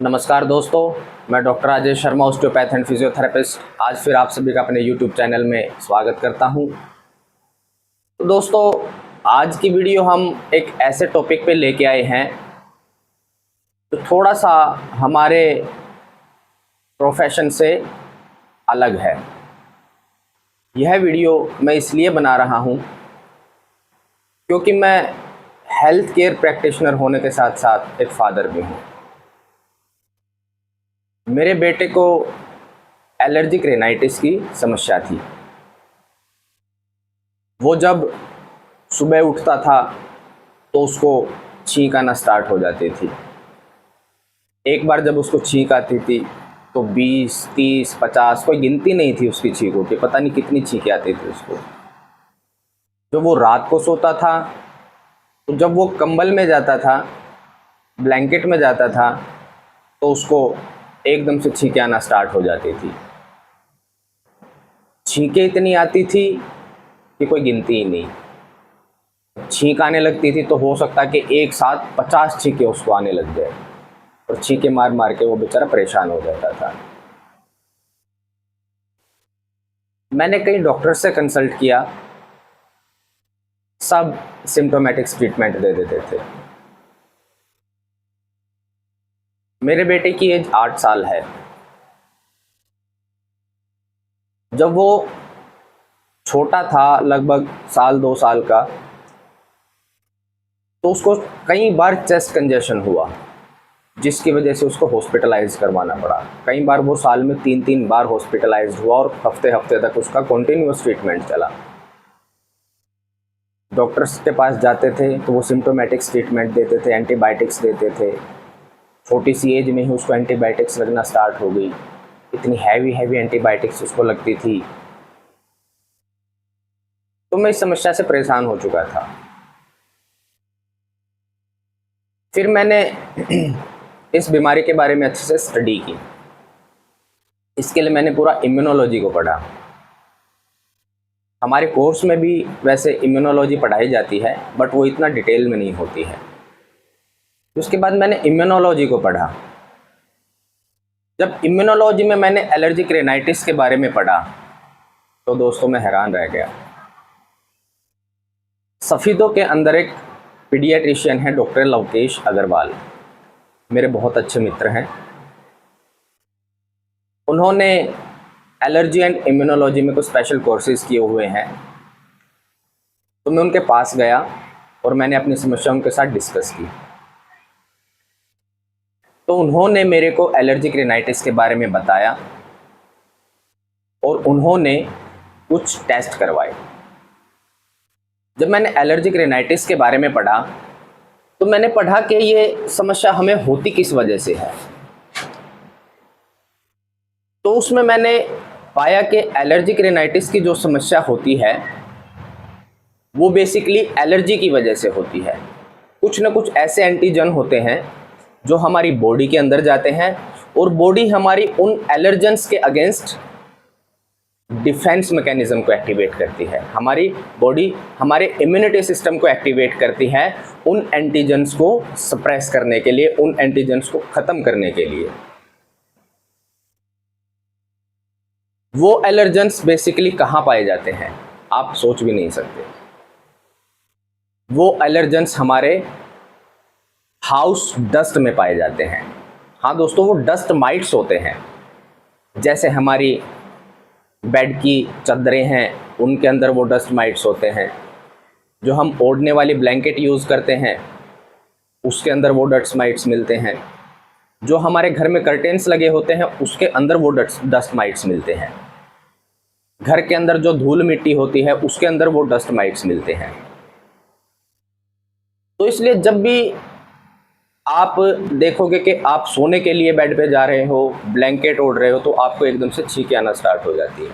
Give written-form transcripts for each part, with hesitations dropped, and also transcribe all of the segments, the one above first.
नमस्कार दोस्तों, मैं doctor Rajesh Sharma, osteopath and physiotherapist. आज फिर आप सभी का अपने यूट्यूब चैनल में स्वागत करता हूं। तो दोस्तों, आज की वीडियो हम एक ऐसे टॉपिक पे लेके आए हैं जो थोड़ा सा हमारे प्रोफेशन से अलग है। यह वीडियो मैं इसलिए बना रहा हूं क्योंकि मैं हेल्थ केयर प्रैक्टिशनर होने के साथ साथ एक फादर भी हूं। मेरे बेटे को एलर्जिक रेनाइटिस की समस्या थी। वो जब सुबह उठता था तो उसको छींक आना स्टार्ट हो जाती थी। एक बार जब उसको छींक आती थी तो 20, 30, 50 कोई गिनती नहीं थी उसकी छींकों की, पता नहीं कितनी छींकें आती थी उसको। जब वो रात को सोता था तो जब वो कंबल में जाता था, ब्लैंकेट में जाता था, तो उसको एकदम से छींकें आना स्टार्ट हो जाती थी। छींकें इतनी आती थी कि कोई गिनती ही नहीं। छींक आने लगती थी तो हो सकता कि एक साथ 50 छींकें उसको आने लग जाए और छींकें मार मार के वो बेचारा परेशान हो जाता था। मैंने कई डॉक्टर से कंसल्ट किया, सब सिम्टोमेटिक्स ट्रीटमेंट दे देते थे। मेरे बेटे की एज 8 साल है। जब वो छोटा था, लगभग 1-2 साल का, तो उसको कई बार चेस्ट कंजेशन हुआ, जिसकी वजह से उसको हॉस्पिटलाइज करवाना पड़ा। कई बार वो साल में 3-3 बार हॉस्पिटलाइज हुआ और हफ्ते हफ्ते तक उसका कंटिन्यूअस ट्रीटमेंट चला। डॉक्टर्स के पास जाते थे तो वो सिम्टोमेटिक्स ट्रीटमेंट देते थे, एंटीबायोटिक्स देते थे। छोटी सी एज में ही उसको एंटीबायोटिक्स लगना स्टार्ट हो गई। इतनी हैवी एंटीबायोटिक्स उसको लगती थी। तो मैं इस समस्या से परेशान हो चुका था। फिर मैंने इस बीमारी के बारे में अच्छे से स्टडी की। इसके लिए मैंने पूरा इम्यूनोलॉजी को पढ़ा। हमारे कोर्स में भी वैसे इम्यूनोलॉजी पढ़ाई जाती है, बट वो इतना डिटेल में नहीं होती है। उसके बाद मैंने इम्यूनोलॉजी को पढ़ा। जब इम्यूनोलॉजी में मैंने एलर्जिक रेनाइटिस के बारे में पढ़ा तो दोस्तों मैं हैरान रह गया। सफ़ीदों के अंदर एक पीडियाट्रिशियन है, डॉक्टर लवकेश अग्रवाल, मेरे बहुत अच्छे मित्र हैं। उन्होंने एलर्जी एंड इम्यूनोलॉजी में कुछ स्पेशल कोर्सेज किए हुए हैं। तो मैं उनके पास गया और मैंने अपनी समस्या उनके साथ डिस्कस की। तो उन्होंने मेरे को एलर्जिक रेनाइटिस के बारे में बताया और उन्होंने कुछ टेस्ट करवाए। जब मैंने एलर्जिक रेनाइटिस के बारे में पढ़ा तो मैंने पढ़ा कि ये समस्या हमें होती किस वजह से है। तो उसमें मैंने पाया कि एलर्जिक रेनाइटिस की जो समस्या होती है वो बेसिकली एलर्जी की वजह से होती है। कुछ न कुछ ऐसे एंटीजन होते हैं जो हमारी बॉडी के अंदर जाते हैं और बॉडी हमारी उन एलर्जेंस के अगेंस्ट डिफेंस मैकेनिज्म को एक्टिवेट करती है। हमारी बॉडी हमारे इम्यूनिटी सिस्टम को एक्टिवेट करती है उन एंटीजन्स को सप्रेस करने के लिए, उन एंटीजन्स को ख़त्म करने के लिए। वो एलर्जेंस बेसिकली कहाँ पाए जाते हैं आप सोच भी नहीं सकते। वो एलर्जेंस हमारे हाउस डस्ट में पाए जाते हैं। हाँ दोस्तों, वो डस्ट माइट्स होते हैं। जैसे हमारी बेड की चादरें हैं, उनके अंदर वो डस्ट माइट्स होते हैं। जो हम ओढ़ने वाली ब्लैंकेट यूज़ करते हैं उसके अंदर वो डस्ट माइट्स मिलते हैं। जो हमारे घर में कर्टेन्स लगे होते हैं उसके अंदर वो डस्ट माइट्स मिलते हैं। घर के अंदर जो धूल मिट्टी होती है उसके अंदर वो डस्ट माइट्स मिलते हैं। तो इसलिए जब भी आप देखोगे कि आप सोने के लिए बेड पे जा रहे हो, ब्लैंकेट ओढ़ रहे हो, तो आपको एकदम से छींकें आना स्टार्ट हो जाती है।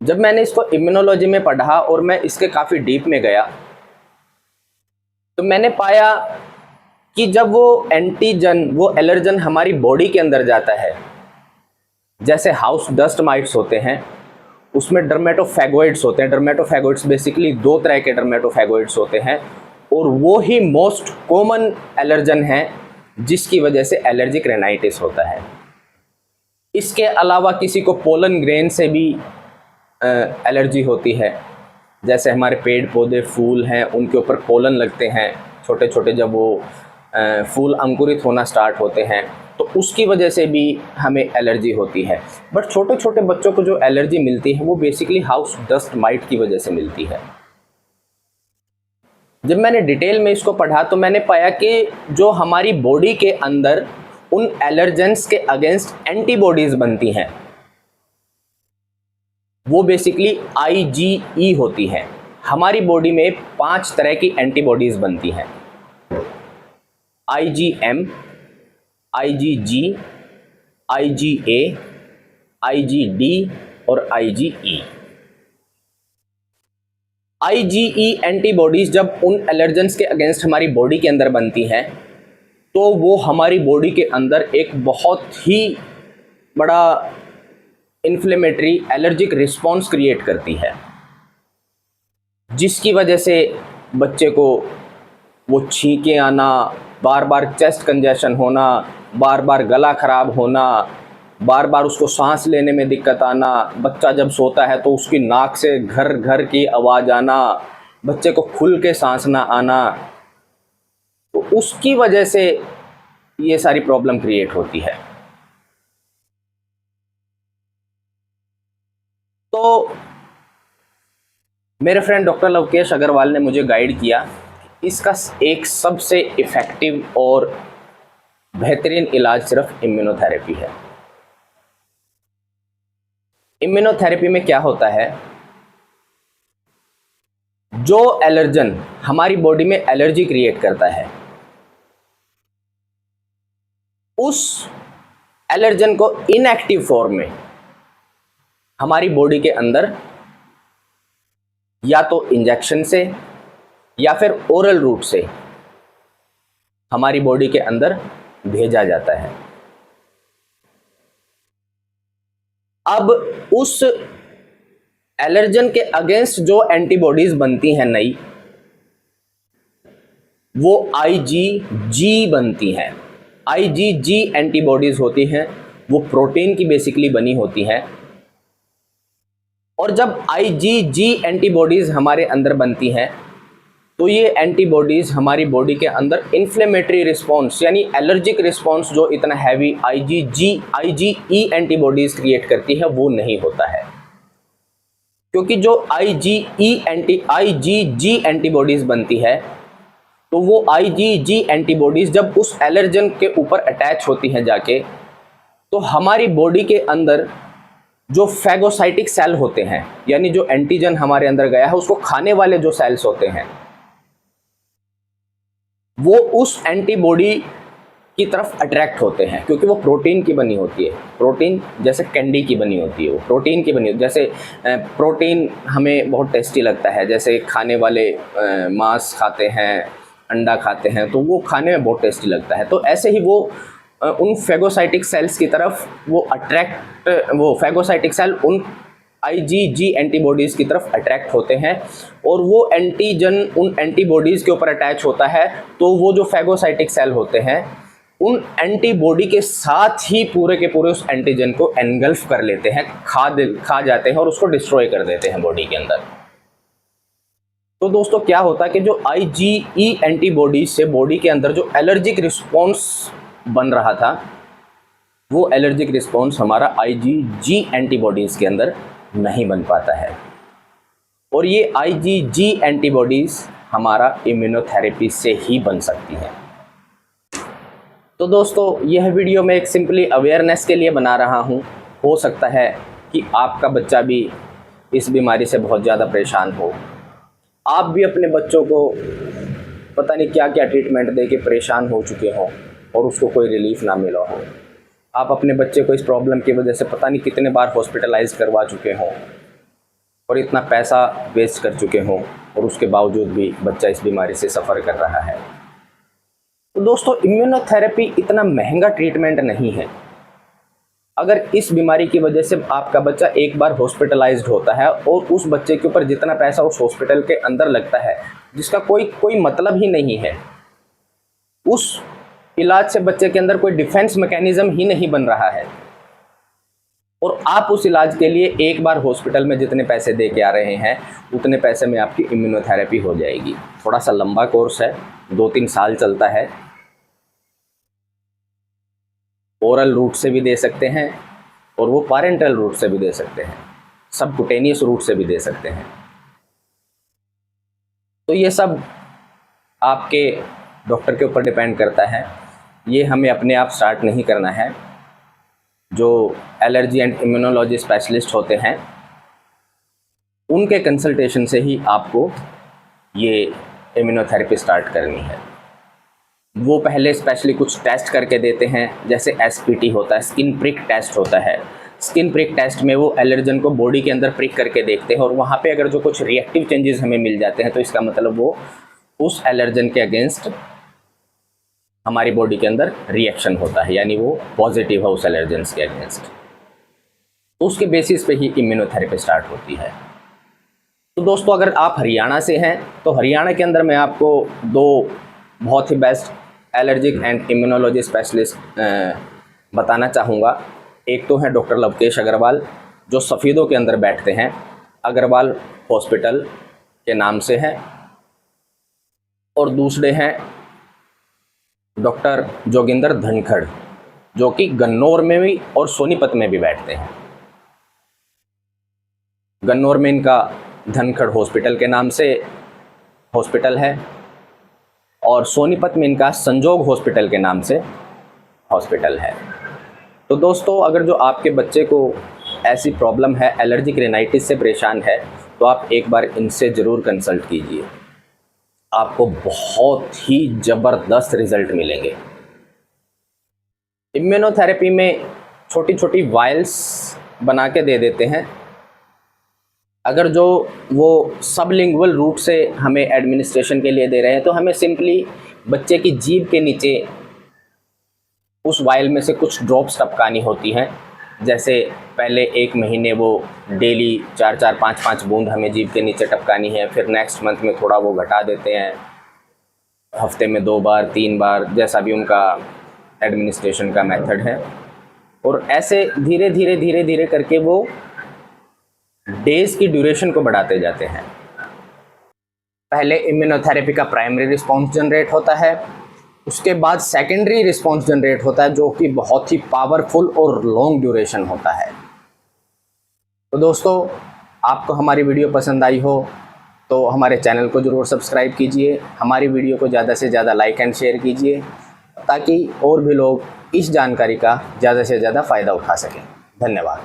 जब मैंने इसको इम्यूनोलॉजी में पढ़ा और मैं इसके काफ़ी डीप में गया तो मैंने पाया कि जब वो एंटीजन, वो एलर्जन हमारी बॉडी के अंदर जाता है, जैसे हाउस डस्ट माइट्स होते हैं, उसमें डर्मेटोफैगोइड्स होते हैं। डर्मेटोफैगोइड्स बेसिकली 2 तरह के डर्मेटोफैगोइड्स होते हैं और वो ही मोस्ट कॉमन एलर्जन है जिसकी वजह से एलर्जिक रेनाइटिस होता है। इसके अलावा किसी को पोलन ग्रेन से भी एलर्जी होती है। जैसे हमारे पेड़ पौधे फूल हैं उनके ऊपर पोलन लगते हैं छोटे छोटे, जब वो फूल अंकुरित होना स्टार्ट होते हैं तो उसकी वजह से भी हमें एलर्जी होती है। बट छोटे छोटे बच्चों को जो एलर्जी मिलती है वो बेसिकली हाउस डस्ट माइट की वजह से मिलती है। जब मैंने डिटेल में इसको पढ़ा तो मैंने पाया कि जो हमारी बॉडी के अंदर उन एलर्जेंस के अगेंस्ट एंटीबॉडीज बनती हैं वो बेसिकली आईजीई होती हैं। हमारी बॉडी में 5 तरह की एंटीबॉडीज बनती हैं, IgM, IgG, IgA, IgD और IgE। IgE एंटीबॉडीज जब उन एलर्जेंस के अगेंस्ट हमारी बॉडी के अंदर बनती हैं तो वो हमारी बॉडी के अंदर एक बहुत ही बड़ा इन्फ्लेमेटरी एलर्जिक रिस्पॉन्स क्रिएट करती है, जिसकी वजह से बच्चे को वो छींकें आना, बार बार चेस्ट कंजेशन होना, बार बार गला ख़राब होना, बार बार उसको सांस लेने में दिक्कत आना, बच्चा जब सोता है तो उसकी नाक से घर घर की आवाज़ आना, बच्चे को खुल के सांस ना आना, तो उसकी वजह से ये सारी प्रॉब्लम क्रिएट होती है। तो मेरे फ्रेंड डॉक्टर लवकेश अग्रवाल ने मुझे गाइड किया, इसका एक सबसे इफ़ेक्टिव और बेहतरीन इलाज सिर्फ इम्यूनोथेरेपी है। इम्यूनोथेरेपी में क्या होता है, जो एलर्जन हमारी बॉडी में एलर्जी क्रिएट करता है उस एलर्जन को इनएक्टिव फॉर्म में हमारी बॉडी के अंदर या तो इंजेक्शन से या फिर ओरल रूट से हमारी बॉडी के अंदर भेजा जाता है। अब उस एलर्जन के अगेंस्ट जो एंटीबॉडीज बनती हैं नई, वो IgG बनती हैं। IgG एंटीबॉडीज होती हैं, वो प्रोटीन की बेसिकली बनी होती हैं। और जब IgG एंटीबॉडीज़ हमारे अंदर बनती हैं तो ये एंटीबॉडीज़ हमारी बॉडी के अंदर इन्फ्लेमेटरी रिस्पॉन्स यानी एलर्जिक रिस्पॉन्स जो इतना हैवी IgE एंटीबॉडीज़ क्रिएट करती है वो नहीं होता है, क्योंकि जो IgG एंटीबॉडीज़ बनती है तो वो IgG एंटीबॉडीज़ जब उस एलर्जन के ऊपर अटैच होती हैं जाके, तो हमारी बॉडी के अंदर जो फैगोसाइटिक सेल होते हैं यानी जो एंटीजन हमारे अंदर गया है उसको खाने वाले जो सेल्स होते हैं वो उस एंटीबॉडी की तरफ अट्रैक्ट होते हैं, क्योंकि वो प्रोटीन की बनी होती है। प्रोटीन जैसे कैंडी की बनी होती है, वो प्रोटीन की बनी होती है। जैसे प्रोटीन हमें बहुत टेस्टी लगता है, जैसे खाने वाले मांस खाते हैं, अंडा खाते हैं, तो वो खाने में बहुत टेस्टी लगता है। तो ऐसे ही वो उन फैगोसाइटिक सेल्स की तरफ वो फैगोसाइटिक सेल उन IgG एंटीबॉडीज़ की तरफ अट्रैक्ट होते हैं और वो एंटीजन उन एंटीबॉडीज़ के ऊपर अटैच होता है, तो वो जो फैगोसाइटिक सेल होते हैं उन एंटीबॉडी के साथ ही पूरे के पूरे उस एंटीजन को एनगल्फ कर लेते हैं, खा जाते हैं और उसको डिस्ट्रॉय कर देते हैं बॉडी के अंदर। तो दोस्तों क्या होता है कि जो IgE एंटीबॉडीज से बॉडी के अंदर जो एलर्जिक रिस्पॉन्स बन रहा था वो एलर्जिक रिस्पॉन्स हमारा IgG एंटीबॉडीज़ के अंदर नहीं बन पाता है, और ये IgG एंटीबॉडीज़ हमारा इम्यूनोथेरेपी से ही बन सकती हैं। तो दोस्तों यह वीडियो मैं एक सिंपली अवेयरनेस के लिए बना रहा हूँ। हो सकता है कि आपका बच्चा भी इस बीमारी से बहुत ज़्यादा परेशान हो, आप भी अपने बच्चों को पता नहीं क्या क्या ट्रीटमेंट दे के परेशान हो चुके हों और उसको कोई रिलीफ ना मिला हो। आप अपने बच्चे को इस प्रॉब्लम की वजह से पता नहीं कितने बार हॉस्पिटलाइज करवा चुके हों और इतना पैसा वेस्ट कर चुके हों, और उसके बावजूद भी बच्चा इस बीमारी से सफ़र कर रहा है। तो दोस्तों इम्यूनोथेरेपी इतना महंगा ट्रीटमेंट नहीं है। अगर इस बीमारी की वजह से आपका बच्चा एक बार हॉस्पिटलाइज्ड होता है और उस बच्चे के ऊपर जितना पैसा उस हॉस्पिटल के अंदर लगता है जिसका कोई मतलब ही नहीं है, उस इलाज से बच्चे के अंदर कोई डिफेंस मैकेनिज्म ही नहीं बन रहा है, और आप उस इलाज के लिए एक बार हॉस्पिटल में जितने पैसे दे के आ रहे हैं उतने पैसे में आपकी इम्यूनोथेरेपी हो जाएगी। थोड़ा सा लंबा कोर्स है, 2-3 साल चलता है। ओरल रूट से भी दे सकते हैं और वो पैरेंटल रूट से भी दे सकते हैं, सबकुटेनियस रूट से भी दे सकते हैं। तो ये सब आपके डॉक्टर के ऊपर डिपेंड करता है, ये हमें अपने आप स्टार्ट नहीं करना है। जो एलर्जी एंड इम्यूनोलॉजी स्पेशलिस्ट होते हैं उनके कंसल्टेशन से ही आपको ये इम्यूनोथेरेपी स्टार्ट करनी है। वो पहले स्पेशली कुछ टेस्ट करके देते हैं, जैसे एसपीटी होता है, स्किन प्रिक टेस्ट होता है। स्किन प्रिक टेस्ट में वो एलर्जन को बॉडी के अंदर प्रिक करके देखते हैं, और वहाँ पे अगर जो कुछ रिएक्टिव चेंजेस हमें मिल जाते हैं तो इसका मतलब वो उस एलर्जन के अगेंस्ट हमारी बॉडी के अंदर रिएक्शन होता है, यानी वो पॉजिटिव है उस एलर्जेंस के अगेंस्ट। तो उसके बेसिस पे ही इम्यूनोथेरेपी स्टार्ट होती है। तो दोस्तों, अगर आप हरियाणा से हैं तो हरियाणा के अंदर मैं आपको 2 बहुत ही best allergic and immunology specialist बताना चाहूँगा। एक तो है डॉक्टर लवकेश अग्रवाल, जो सफ़ीदों के अंदर बैठते हैं, अग्रवाल हॉस्पिटल के नाम से है, और दूसरे हैं डॉक्टर जोगिंदर धनखड़, जो कि गन्नौर में भी और सोनीपत में भी बैठते हैं। गन्नौर में इनका धनखड़ हॉस्पिटल के नाम से हॉस्पिटल है, और सोनीपत में इनका संजोग हॉस्पिटल के नाम से हॉस्पिटल है। तो दोस्तों, अगर जो आपके बच्चे को ऐसी प्रॉब्लम है, एलर्जिक रिनाइटिस से परेशान है, तो आप एक बार इनसे ज़रूर कंसल्ट कीजिए, आपको बहुत ही ज़बरदस्त रिज़ल्ट मिलेंगे। इम्यूनोथेरेपी में छोटी छोटी वायल्स बना के दे देते हैं। अगर जो वो सबलिंगुअल रूट से हमें एडमिनिस्ट्रेशन के लिए दे रहे हैं तो हमें सिंपली बच्चे की जीभ के नीचे उस वायल में से कुछ ड्रॉप्स टपकानी होती हैं। जैसे पहले 1 महीने वो डेली 4-4, 5-5 बूंद हमें जीभ के नीचे टपकानी है, फिर नेक्स्ट मंथ में थोड़ा वो घटा देते हैं, हफ्ते में 2 बार 3 बार, जैसा भी उनका एडमिनिस्ट्रेशन का मेथड है। और ऐसे धीरे धीरे धीरे धीरे करके वो डेज़ की ड्यूरेशन को बढ़ाते जाते हैं। पहले इम्यूनोथेरेपी का प्राइमरी रिस्पॉन्स जनरेट होता है, उसके बाद सेकेंडरी रिस्पॉन्स जनरेट होता है, जो कि बहुत ही पावरफुल और लॉन्ग ड्यूरेशन होता है। तो दोस्तों, आपको हमारी वीडियो पसंद आई हो तो हमारे चैनल को ज़रूर सब्सक्राइब कीजिए, हमारी वीडियो को ज़्यादा से ज़्यादा लाइक एंड शेयर कीजिए, ताकि और भी लोग इस जानकारी का ज़्यादा से ज़्यादा फ़ायदा उठा सकें। धन्यवाद।